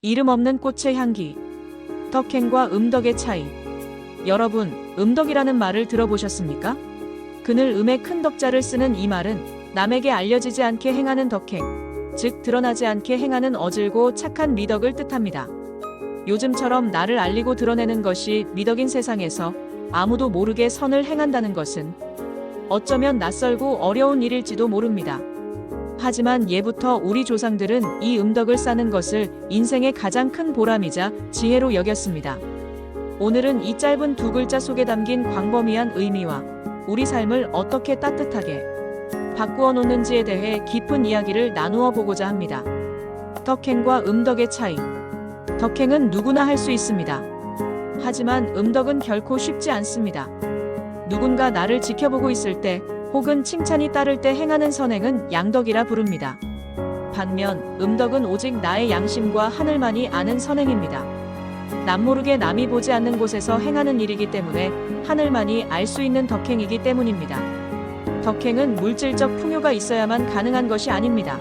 이름 없는 꽃의 향기. 덕행과 음덕의 차이. 여러분, 음덕이라는 말을 들어보셨습니까? 그늘 음에 큰 덕자를 쓰는 이 말은 남에게 알려지지 않게 행하는 덕행, 즉 드러나지 않게 행하는 어질고 착한 미덕을 뜻합니다. 요즘처럼 나를 알리고 드러내는 것이 미덕인 세상에서 아무도 모르게 선을 행한다는 것은 어쩌면 낯설고 어려운 일일지도 모릅니다. 하지만 예부터 우리 조상들은 이 음덕을 쌓는 것을 인생의 가장 큰 보람이자 지혜로 여겼습니다. 오늘은 이 짧은 두 글자 속에 담긴 광범위한 의미와 우리 삶을 어떻게 따뜻하게 바꾸어 놓는지에 대해 깊은 이야기를 나누어 보고자 합니다. 덕행과 음덕의 차이. 덕행은 누구나 할 수 있습니다. 하지만 음덕은 결코 쉽지 않습니다. 누군가 나를 지켜보고 있을 때 혹은 칭찬이 따를 때 행하는 선행은 양덕이라 부릅니다. 반면 음덕은 오직 나의 양심과 하늘만이 아는 선행입니다. 남모르게 남이 보지 않는 곳에서 행하는 일이기 때문에 하늘만이 알 수 있는 덕행이기 때문입니다. 덕행은 물질적 풍요가 있어야만 가능한 것이 아닙니다.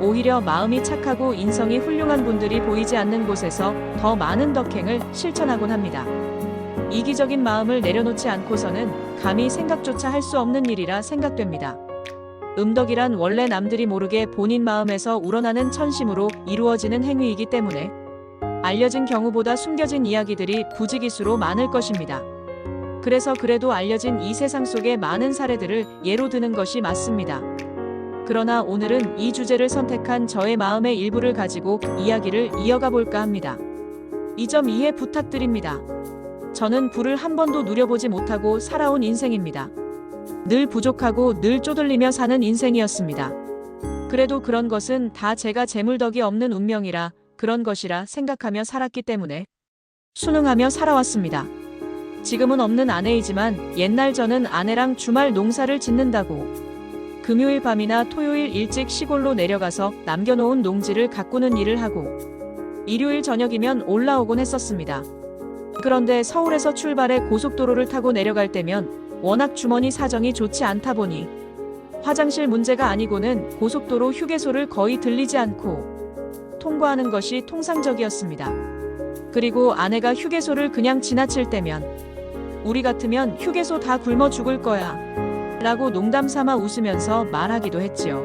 오히려 마음이 착하고 인성이 훌륭한 분들이 보이지 않는 곳에서 더 많은 덕행을 실천하곤 합니다. 이기적인 마음을 내려놓지 않고서는 감히 생각조차 할 수 없는 일이라 생각됩니다. 음덕이란 원래 남들이 모르게 본인 마음에서 우러나는 천심으로 이루어지는 행위이기 때문에 알려진 경우보다 숨겨진 이야기들이 부지기수로 많을 것입니다. 그래서 그래도 알려진 이 세상 속의 많은 사례들을 예로 드는 것이 맞습니다. 그러나 오늘은 이 주제를 선택한 저의 마음의 일부를 가지고 이야기를 이어가 볼까 합니다. 이 점 이해 부탁드립니다. 저는 부를 한 번도 누려보지 못하고 살아온 인생입니다. 늘 부족하고 늘 쪼들리며 사는 인생이었습니다. 그래도 그런 것은 다 제가 재물덕이 없는 운명이라 그런 것이라 생각하며 살았기 때문에 순응하며 살아왔습니다. 지금은 없는 아내이지만 옛날 저는 아내랑 주말 농사를 짓는다고 금요일 밤이나 토요일 일찍 시골로 내려가서 남겨놓은 농지를 가꾸는 일을 하고 일요일 저녁이면 올라오곤 했었습니다. 그런데 서울에서 출발해 고속도로를 타고 내려갈 때면 워낙 주머니 사정이 좋지 않다 보니 화장실 문제가 아니고는 고속도로 휴게소를 거의 들리지 않고 통과하는 것이 통상적이었습니다. 그리고 아내가 휴게소를 그냥 지나칠 때면 우리 같으면 휴게소 다 굶어 죽을 거야 라고 농담 삼아 웃으면서 말하기도 했지요.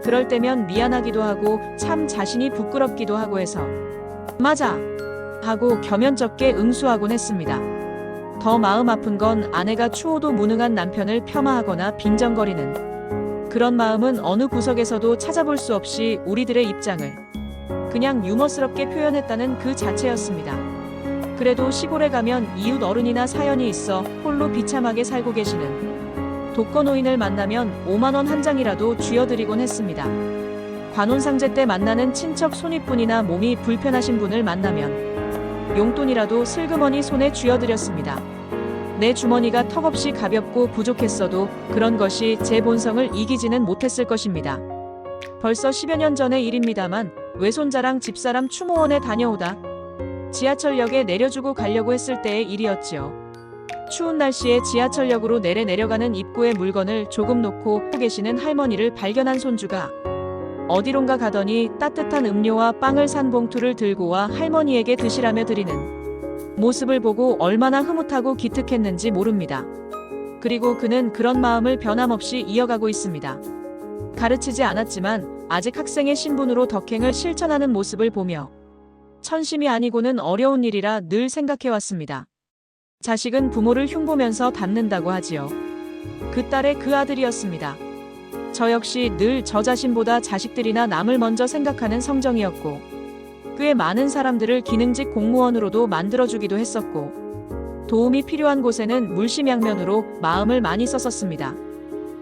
그럴 때면 미안하기도 하고 참 자신이 부끄럽기도 하고 해서 맞아 하고 겸연쩍게 응수하곤 했습니다. 더 마음 아픈 건 아내가 추호도 무능한 남편을 폄하하거나 빈정거리는 그런 마음은 어느 구석에서도 찾아볼 수 없이 우리들의 입장을 그냥 유머스럽게 표현했다는 그 자체였습니다. 그래도 시골에 가면 이웃 어른이나 사연이 있어 홀로 비참하게 살고 계시는 독거노인을 만나면 5만 원 한 장이라도 쥐어드리곤 했습니다. 관혼상제 때 만나는 친척 손윗분이나 몸이 불편하신 분을 만나면 용돈이라도 슬그머니 손에 쥐어드렸습니다. 내 주머니가 턱없이 가볍고 부족했어도 그런 것이 제 본성을 이기지는 못했을 것입니다. 벌써 10여 년 전의 일입니다만 외손자랑 집사람 추모원에 다녀오다 지하철역에 내려주고 가려고 했을 때의 일이었지요. 추운 날씨에 지하철역으로 내려가는 입구에 물건을 조금 놓고 계시는 할머니를 발견한 손주가 어디론가 가더니 따뜻한 음료와 빵을 산 봉투를 들고 와 할머니에게 드시라며 드리는 모습을 보고 얼마나 흐뭇하고 기특했는지 모릅니다. 그리고 그는 그런 마음을 변함없이 이어가고 있습니다. 가르치지 않았지만 아직 학생의 신분으로 덕행을 실천하는 모습을 보며 천심이 아니고는 어려운 일이라 늘 생각해왔습니다. 자식은 부모를 흉보면서 닮는다고 하지요. 그 딸의 그 아들이었습니다. 저 역시 늘 저 자신보다 자식들이나 남을 먼저 생각하는 성정이었고 꽤 많은 사람들을 기능직 공무원으로도 만들어주기도 했었고 도움이 필요한 곳에는 물심양면으로 마음을 많이 썼었습니다.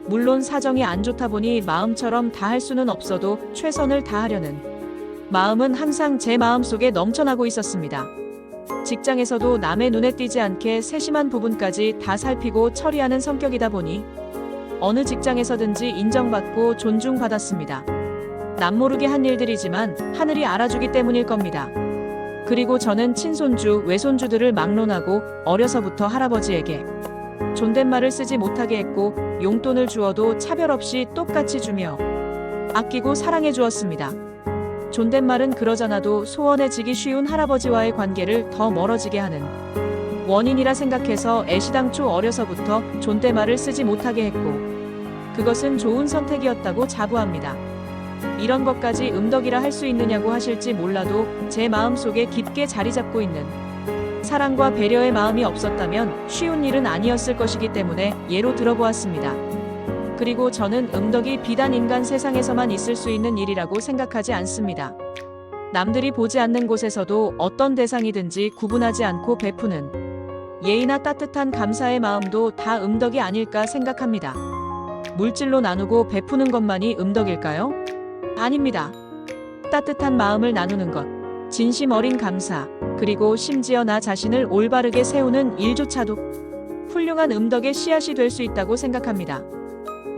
물론 사정이 안 좋다 보니 마음처럼 다 할 수는 없어도 최선을 다하려는 마음은 항상 제 마음속에 넘쳐나고 있었습니다. 직장에서도 남의 눈에 띄지 않게 세심한 부분까지 다 살피고 처리하는 성격이다 보니 어느 직장에서든지 인정받고 존중받았습니다. 남모르게 한 일들이지만 하늘이 알아주기 때문일 겁니다. 그리고 저는 친손주, 외손주들을 막론하고 어려서부터 할아버지에게 존댓말을 쓰지 못하게 했고 용돈을 주어도 차별 없이 똑같이 주며 아끼고 사랑해 주었습니다. 존댓말은 그러잖아도 소원해지기 쉬운 할아버지와의 관계를 더 멀어지게 하는 원인이라 생각해서 애시당초 어려서부터 존댓말을 쓰지 못하게 했고, 그것은 좋은 선택이었다고 자부합니다. 이런 것까지 음덕이라 할 수 있느냐고 하실지 몰라도 제 마음속에 깊게 자리 잡고 있는 사랑과 배려의 마음이 없었다면 쉬운 일은 아니었을 것이기 때문에 예로 들어보았습니다. 그리고 저는 음덕이 비단 인간 세상에서만 있을 수 있는 일이라고 생각하지 않습니다. 남들이 보지 않는 곳에서도 어떤 대상이든지 구분하지 않고 베푸는 예의나 따뜻한 감사의 마음도 다 음덕이 아닐까 생각합니다. 물질로 나누고 베푸는 것만이 음덕일까요? 아닙니다. 따뜻한 마음을 나누는 것, 진심 어린 감사, 그리고 심지어 나 자신을 올바르게 세우는 일조차도 훌륭한 음덕의 씨앗이 될 수 있다고 생각합니다.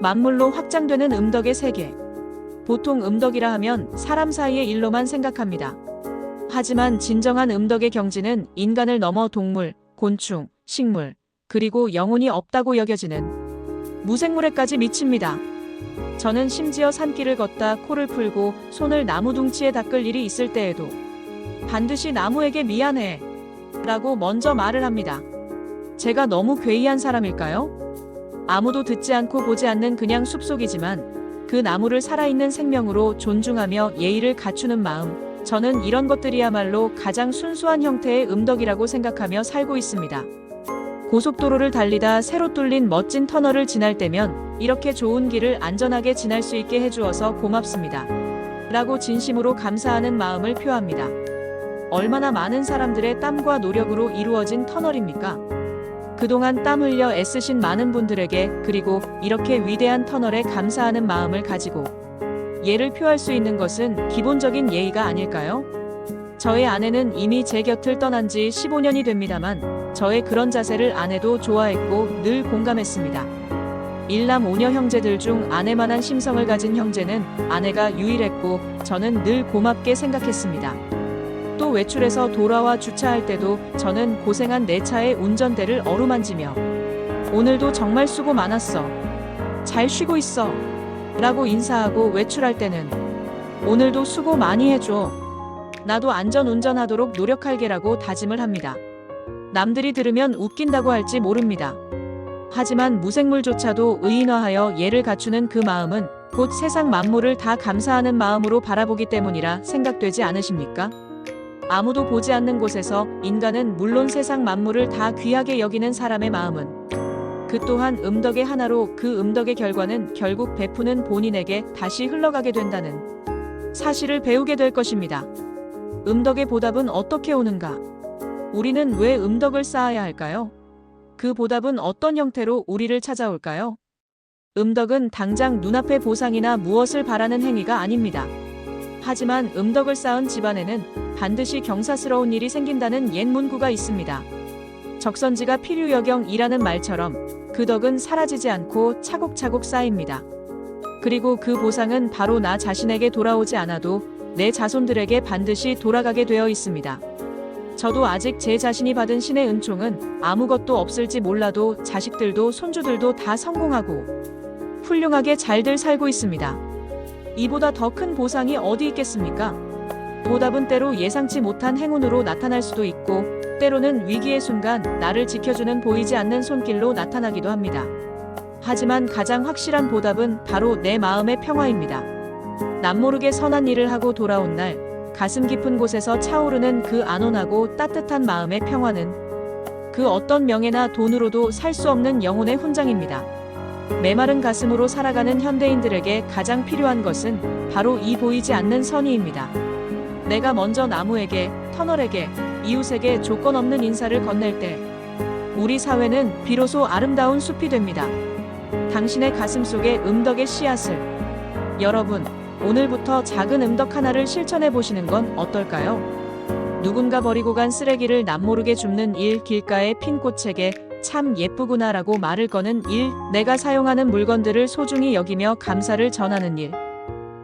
만물로 확장되는 음덕의 세계. 보통 음덕이라 하면 사람 사이의 일로만 생각합니다. 하지만 진정한 음덕의 경지는 인간을 넘어 동물, 곤충, 식물, 그리고 영혼이 없다고 여겨지는 무생물에까지 미칩니다. 저는 심지어 산길을 걷다 코를 풀고 손을 나무 둥치에 닦을 일이 있을 때에도 반드시 나무에게 미안해 라고 먼저 말을 합니다. 제가 너무 괴이한 사람일까요? 아무도 듣지 않고 보지 않는 그냥 숲속이지만 그 나무를 살아있는 생명으로 존중하며 예의를 갖추는 마음, 저는 이런 것들이야말로 가장 순수한 형태의 음덕이라고 생각하며 살고 있습니다. 고속도로를 달리다 새로 뚫린 멋진 터널을 지날 때면 이렇게 좋은 길을 안전하게 지날 수 있게 해주어서 고맙습니다 라고 진심으로 감사하는 마음을 표합니다. 얼마나 많은 사람들의 땀과 노력으로 이루어진 터널입니까? 그동안 땀 흘려 애쓰신 많은 분들에게, 그리고 이렇게 위대한 터널에 감사하는 마음을 가지고 예를 표할 수 있는 것은 기본적인 예의가 아닐까요? 저의 아내는 이미 제 곁을 떠난 지 15년이 됩니다만 저의 그런 자세를 아내도 좋아했고 늘 공감했습니다. 일남 5녀 형제들 중 아내만한 심성을 가진 형제는 아내가 유일했고 저는 늘 고맙게 생각했습니다. 또 외출해서 돌아와 주차할 때도 저는 고생한 내 차의 운전대를 어루만지며 오늘도 정말 수고 많았어. 잘 쉬고 있어. 라고 인사하고 외출할 때는 오늘도 수고 많이 해줘. 나도 안전 운전하도록 노력할게라고 다짐을 합니다. 남들이 들으면 웃긴다고 할지 모릅니다. 하지만 무생물조차도 의인화하여 예를 갖추는 그 마음은 곧 세상 만물을 다 감사하는 마음으로 바라보기 때문이라 생각되지 않으십니까? 아무도 보지 않는 곳에서 인간은 물론 세상 만물을 다 귀하게 여기는 사람의 마음은 그 또한 음덕의 하나로 그 음덕의 결과는 결국 베푸는 본인에게 다시 흘러가게 된다는 사실을 배우게 될 것입니다. 음덕의 보답은 어떻게 오는가? 우리는 왜 음덕을 쌓아야 할까요? 그 보답은 어떤 형태로 우리를 찾아올까요? 음덕은 당장 눈앞의 보상이나 무엇을 바라는 행위가 아닙니다. 하지만 음덕을 쌓은 집안에는 반드시 경사스러운 일이 생긴다는 옛 문구가 있습니다. 적선지가 필유여경이라는 말처럼 그 덕은 사라지지 않고 차곡차곡 쌓입니다. 그리고 그 보상은 바로 나 자신에게 돌아오지 않아도 내 자손들에게 반드시 돌아가게 되어 있습니다. 저도 아직 제 자신이 받은 신의 은총은 아무것도 없을지 몰라도 자식들도 손주들도 다 성공하고 훌륭하게 잘들 살고 있습니다. 이보다 더 큰 보상이 어디 있겠습니까? 보답은 때로 예상치 못한 행운으로 나타날 수도 있고 때로는 위기의 순간 나를 지켜주는 보이지 않는 손길로 나타나기도 합니다. 하지만 가장 확실한 보답은 바로 내 마음의 평화입니다. 남모르게 선한 일을 하고 돌아온 날 가슴 깊은 곳에서 차오르는 그 안온하고 따뜻한 마음의 평화는 그 어떤 명예나 돈으로도 살 수 없는 영혼의 훈장입니다. 메마른 가슴으로 살아가는 현대인들에게 가장 필요한 것은 바로 이 보이지 않는 선의입니다. 내가 먼저 나무에게, 터널에게, 이웃에게 조건 없는 인사를 건넬 때 우리 사회는 비로소 아름다운 숲이 됩니다. 당신의 가슴 속에 음덕의 씨앗을. 여러분, 오늘부터 작은 음덕 하나를 실천해 보시는 건 어떨까요? 누군가 버리고 간 쓰레기를 남모르게 줍는 일, 길가의 핀 꽃에게 참 예쁘구나 라고 말을 거는 일, 내가 사용하는 물건들을 소중히 여기며 감사를 전하는 일.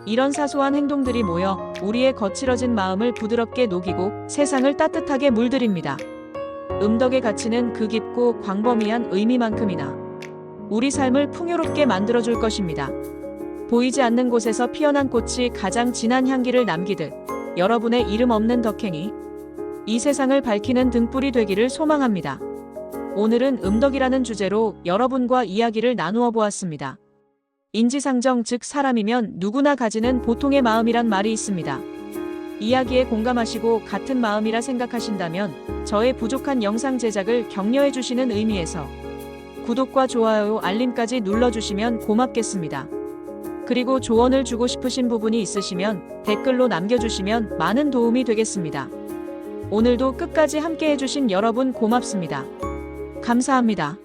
이런 사소한 행동들이 모여 우리의 거칠어진 마음을 부드럽게 녹이고 세상을 따뜻하게 물들입니다. 음덕의 가치는 그 깊고 광범위한 의미만큼이나 우리 삶을 풍요롭게 만들어줄 것입니다. 보이지 않는 곳에서 피어난 꽃이 가장 진한 향기를 남기듯 여러분의 이름 없는 덕행이 이 세상을 밝히는 등불이 되기를 소망합니다. 오늘은 음덕이라는 주제로 여러분과 이야기를 나누어 보았습니다. 인지상정, 즉 사람이면 누구나 가지는 보통의 마음이란 말이 있습니다. 이야기에 공감하시고 같은 마음이라 생각하신다면 저의 부족한 영상 제작을 격려해 주시는 의미에서 구독과 좋아요, 알림까지 눌러주시면 고맙겠습니다. 그리고 조언을 주고 싶으신 부분이 있으시면 댓글로 남겨주시면 많은 도움이 되겠습니다. 오늘도 끝까지 함께 해주신 여러분 고맙습니다. 감사합니다.